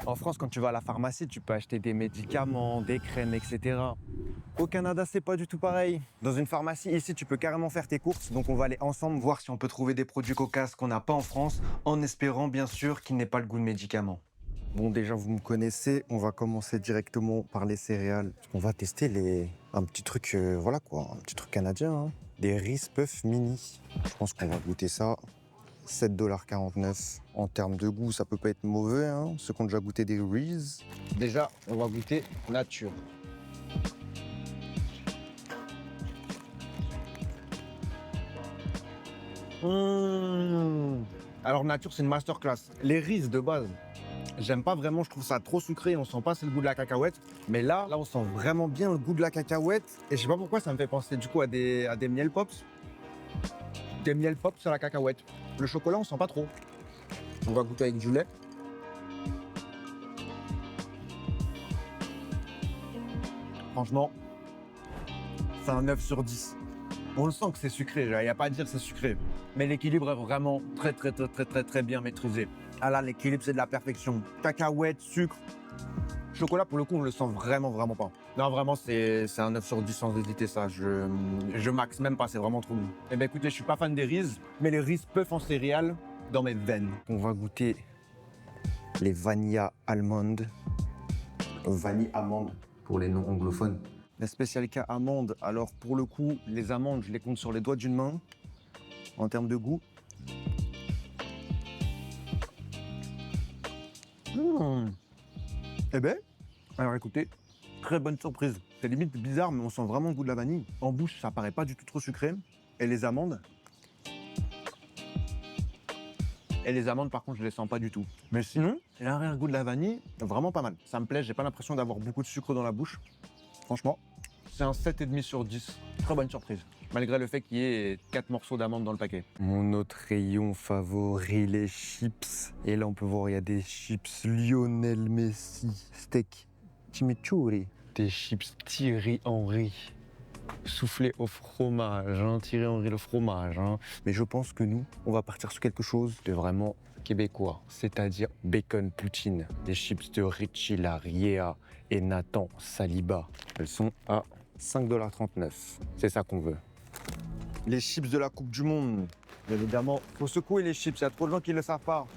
En France, quand tu vas à la pharmacie, tu peux acheter des médicaments, des crèmes, etc. Au Canada, c'est pas du tout pareil. Dans une pharmacie, ici, tu peux carrément faire tes courses. Donc, on va aller ensemble voir si on peut trouver des produits cocasses qu'on n'a pas en France, en espérant, bien sûr, qu'ils n'aient pas le goût de médicaments. Bon, déjà, vous me connaissez. On va commencer directement par les céréales. On va tester un petit truc, voilà quoi, un petit truc canadien. Hein. Des Reese Puff Mini. Je pense qu'on va goûter ça. 7,49 $. En termes de goût, ça peut pas être mauvais. Hein. Ceux qui ont déjà goûté des Reese. Déjà, on va goûter nature. Alors nature, c'est une masterclass. Les Reese de base, j'aime pas vraiment, je trouve ça trop sucré, on sent pas c'est le goût de la cacahuète. Mais là, on sent vraiment bien le goût de la cacahuète. Et je sais pas pourquoi, ça me fait penser du coup à des miel pops. Des miel pops sur la cacahuète. Le chocolat, on sent pas trop. On va goûter avec du lait. Franchement, c'est un 9 sur 10. On le sent que c'est sucré, il n'y a pas à dire c'est sucré. Mais l'équilibre est vraiment très bien maîtrisé. Ah là, l'équilibre, c'est de la perfection. Cacahuètes, sucre. Chocolat, pour le coup, on le sent vraiment pas. Non, vraiment, c'est un 9 sur 10 sans hésiter, ça. Je max même pas, c'est vraiment trop bon. Eh bien, écoutez, je suis pas fan des Reese, mais les Reese Puff en céréales dans mes veines. On va goûter les Vanilla Almond. Vanille amande pour les non-anglophones. La spécialité amande, alors pour le coup, les amandes, je les compte sur les doigts d'une main. En termes de goût. Eh ben, alors écoutez, très bonne surprise. C'est limite bizarre, mais on sent vraiment le goût de la vanille. En bouche, ça paraît pas du tout trop sucré. Et les amandes, par contre, je les sens pas du tout. Mais sinon, l'arrière-goût de la vanille, vraiment pas mal. Ça me plaît, j'ai pas l'impression d'avoir beaucoup de sucre dans la bouche. Franchement, c'est un 7,5 sur 10. Très bonne surprise. Malgré le fait qu'il y ait 4 morceaux d'amande dans le paquet. Mon autre rayon favori, les chips. Et là, on peut voir, il y a des chips Lionel Messi, steak chimichurri. Des chips Thierry Henry, soufflé au fromage, hein, Thierry Henry le fromage. Hein. Mais je pense que nous, on va partir sur quelque chose de vraiment québécois, c'est-à-dire bacon poutine. Des chips de Richie Lariea et Nathan Saliba. Elles sont à 5,39 $. C'est ça qu'on veut. Les chips de la Coupe du Monde. Évidemment, il faut secouer les chips. Il y a trop de gens qui ne le savent pas.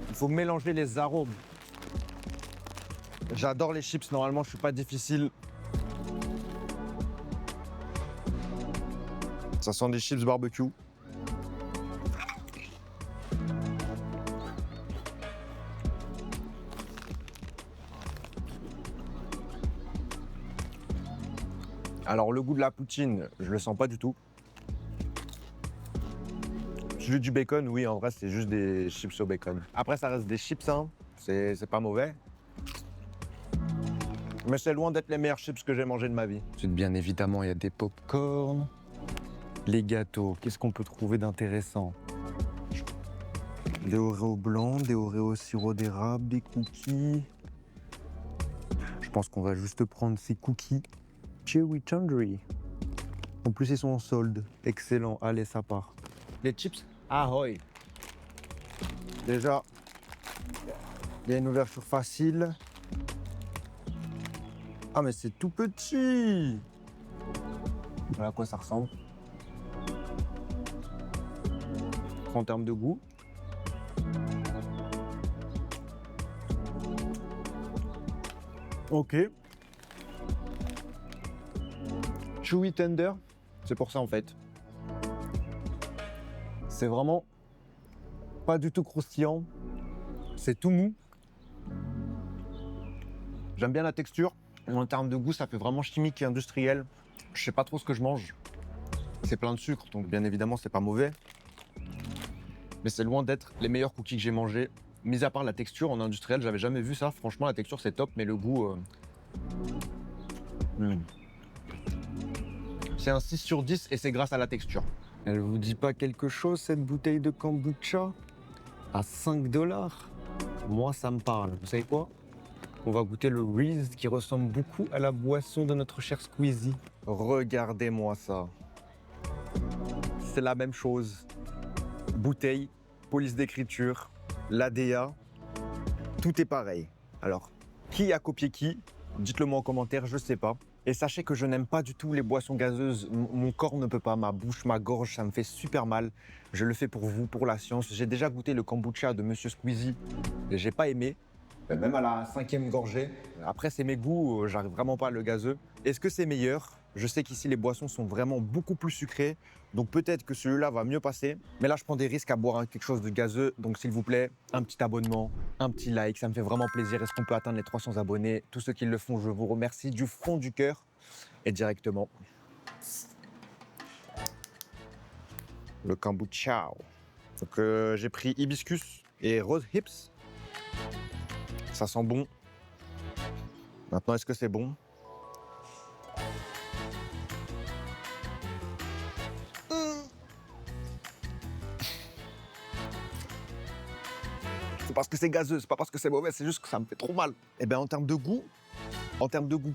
Il faut mélanger les arômes. J'adore les chips. Normalement, je ne suis pas difficile. Ça sent des chips barbecue. Alors le goût de la poutine, je le sens pas du tout. Celui du bacon, oui, en vrai, c'est juste des chips au bacon. Après, ça reste des chips, hein. C'est pas mauvais. Mais c'est loin d'être les meilleurs chips que j'ai mangés de ma vie. Ensuite, bien évidemment, il y a des pop-corn. Les gâteaux, qu'est-ce qu'on peut trouver d'intéressant? Des Oreos blancs, des Oreos sirop d'érable, des cookies. Je pense qu'on va juste prendre ces cookies. Cherry Tangerine. En plus, ils sont en solde. Excellent. Allez, ça part. Les chips Ahoy. Déjà, il y a une ouverture facile. Ah, mais c'est tout petit. Voilà à quoi ça ressemble. En termes de goût. Ok. Chewy tender, c'est pour ça en fait. C'est vraiment pas du tout croustillant. C'est tout mou. J'aime bien la texture. Et en termes de goût, ça fait vraiment chimique et industriel. Je sais pas trop ce que je mange. C'est plein de sucre, donc bien évidemment, c'est pas mauvais. Mais c'est loin d'être les meilleurs cookies que j'ai mangés. Mis à part la texture en industriel, j'avais jamais vu ça. Franchement, la texture, c'est top, mais le goût... C'est un 6 sur 10 et c'est grâce à la texture. Elle vous dit pas quelque chose, cette bouteille de kombucha? À 5 $? Moi, ça me parle. Vous savez quoi? On va goûter le Reese qui ressemble beaucoup à la boisson de notre cher Squeezie. Regardez-moi ça. C'est la même chose. Bouteille, police d'écriture, l'ADA. tout est pareil. Alors, qui a copié qui? Dites-le moi en commentaire, je sais pas. Et sachez que je n'aime pas du tout les boissons gazeuses. Mon corps ne peut pas, ma bouche, ma gorge, ça me fait super mal. Je le fais pour vous, pour la science. J'ai déjà goûté le kombucha de Monsieur Squeezie et j'ai pas aimé. Même à la 5e gorgée. Après, c'est mes goûts, j'arrive vraiment pas à le gazeux. Est-ce que c'est meilleur? Je sais qu'ici, les boissons sont vraiment beaucoup plus sucrées. Donc peut-être que celui-là va mieux passer. Mais là, je prends des risques à boire quelque chose de gazeux. Donc s'il vous plaît, un petit abonnement, un petit like. Ça me fait vraiment plaisir. Est-ce qu'on peut atteindre les 300 abonnés? Tous ceux qui le font, je vous remercie du fond du cœur. Et directement, le kombucha. Donc j'ai pris hibiscus et rose hips. Ça sent bon. Maintenant, est-ce que c'est bon? C'est parce que c'est gazeux, c'est pas parce que c'est mauvais, c'est juste que ça me fait trop mal. Et bien en termes de goût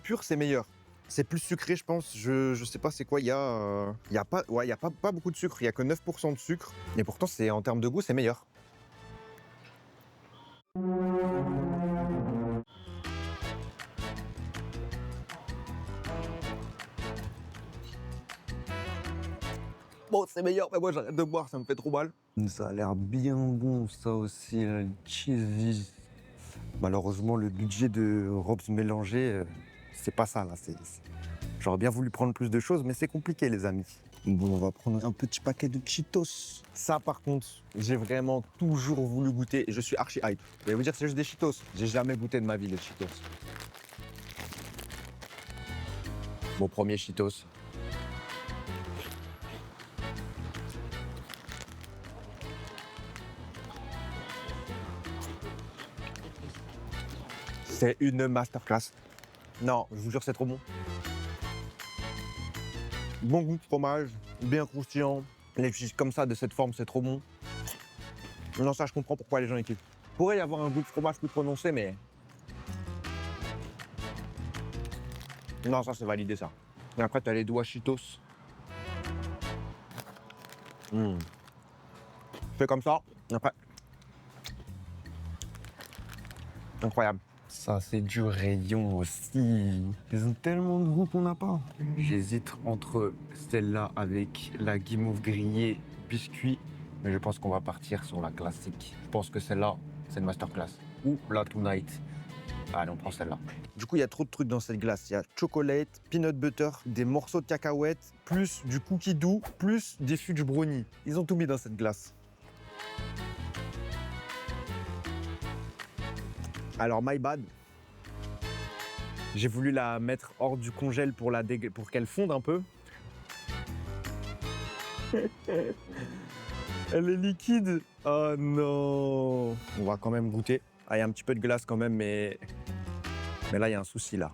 pur, c'est meilleur. C'est plus sucré, je pense. Je sais pas c'est quoi. Il y a pas beaucoup de sucre. Il y a que 9% de sucre. Et pourtant, en termes de goût, c'est meilleur. Bon, c'est meilleur, mais moi j'arrête de boire, ça me fait trop mal. Ça a l'air bien bon, ça aussi, le cheesy. Malheureusement, le budget de Robs mélangé, c'est pas ça là. J'aurais bien voulu prendre plus de choses, mais c'est compliqué, les amis. Bon, on va prendre un petit paquet de Cheetos. Ça, par contre, j'ai vraiment toujours voulu goûter et je suis archi hype. Je vais vous dire, c'est juste des Cheetos. J'ai jamais goûté de ma vie les Cheetos. Mon premier Cheetos. C'est une masterclass. Non, je vous jure, c'est trop bon. Bon goût de fromage, bien croustillant. Les chips comme ça, de cette forme, c'est trop bon. Non, ça, je comprends pourquoi les gens y kiffent. Il pourrait y avoir un goût de fromage plus prononcé, mais... Non, ça, c'est validé, ça. Et après, tu as les doigts Cheetos. Fais comme ça, et après... Incroyable. Ça, c'est du rayon aussi. Ils ont tellement de goût qu'on n'a pas. J'hésite entre celle-là avec la guimauve grillée biscuit, mais je pense qu'on va partir sur la classique. Je pense que celle-là, c'est une masterclass. Ou la Tonight. Allez, on prend celle-là. Du coup, il y a trop de trucs dans cette glace. Il y a chocolate, peanut butter, des morceaux de cacahuètes, plus du cookie doux, plus des fudge brownie. Ils ont tout mis dans cette glace. Alors, my bad. J'ai voulu la mettre hors du congèle pour qu'elle fonde un peu. Elle est liquide. Oh non. On va quand même goûter. Ah, il y a un petit peu de glace quand même, mais là, il y a un souci là.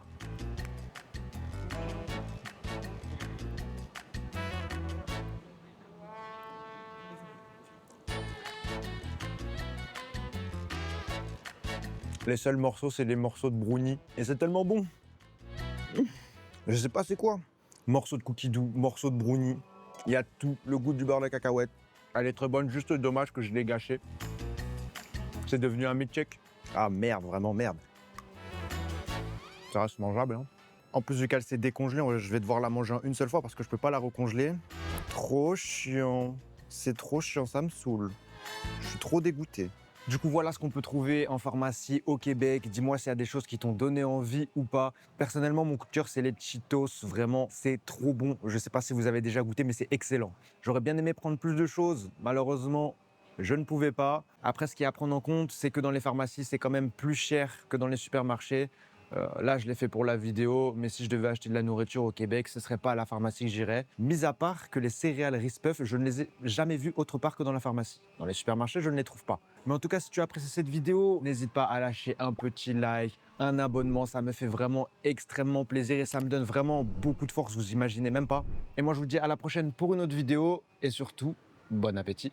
Les seuls morceaux, c'est les morceaux de brownie. Et c'est tellement bon. Je sais pas c'est quoi. Morceau de cookie doux, morceau de brownie. Il y a tout, le goût du beurre de cacahuète. Elle est très bonne, juste dommage que je l'ai gâchée. C'est devenu un milkshake. Ah merde, vraiment merde. Ça reste mangeable, hein. En plus, vu qu'elle s'est décongelée, je vais devoir la manger une seule fois parce que je peux pas la recongeler. Trop chiant. C'est trop chiant, ça me saoule. Je suis trop dégoûté. Du coup, voilà ce qu'on peut trouver en pharmacie au Québec. Dis-moi s'il y a des choses qui t'ont donné envie ou pas. Personnellement, mon coup de cœur, c'est les Cheetos. Vraiment, c'est trop bon. Je sais pas si vous avez déjà goûté, mais c'est excellent. J'aurais bien aimé prendre plus de choses. Malheureusement, je ne pouvais pas. Après, ce qu'il y a à prendre en compte, c'est que dans les pharmacies, c'est quand même plus cher que dans les supermarchés. Là, je l'ai fait pour la vidéo, mais si je devais acheter de la nourriture au Québec, ce ne serait pas à la pharmacie que j'irais. Mis à part que les céréales Rispuff, je ne les ai jamais vues autre part que dans la pharmacie. Dans les supermarchés, je ne les trouve pas. Mais en tout cas, si tu as apprécié cette vidéo, n'hésite pas à lâcher un petit like, un abonnement. Ça me fait vraiment extrêmement plaisir et ça me donne vraiment beaucoup de force, vous imaginez même pas. Et moi, je vous dis à la prochaine pour une autre vidéo et surtout, bon appétit.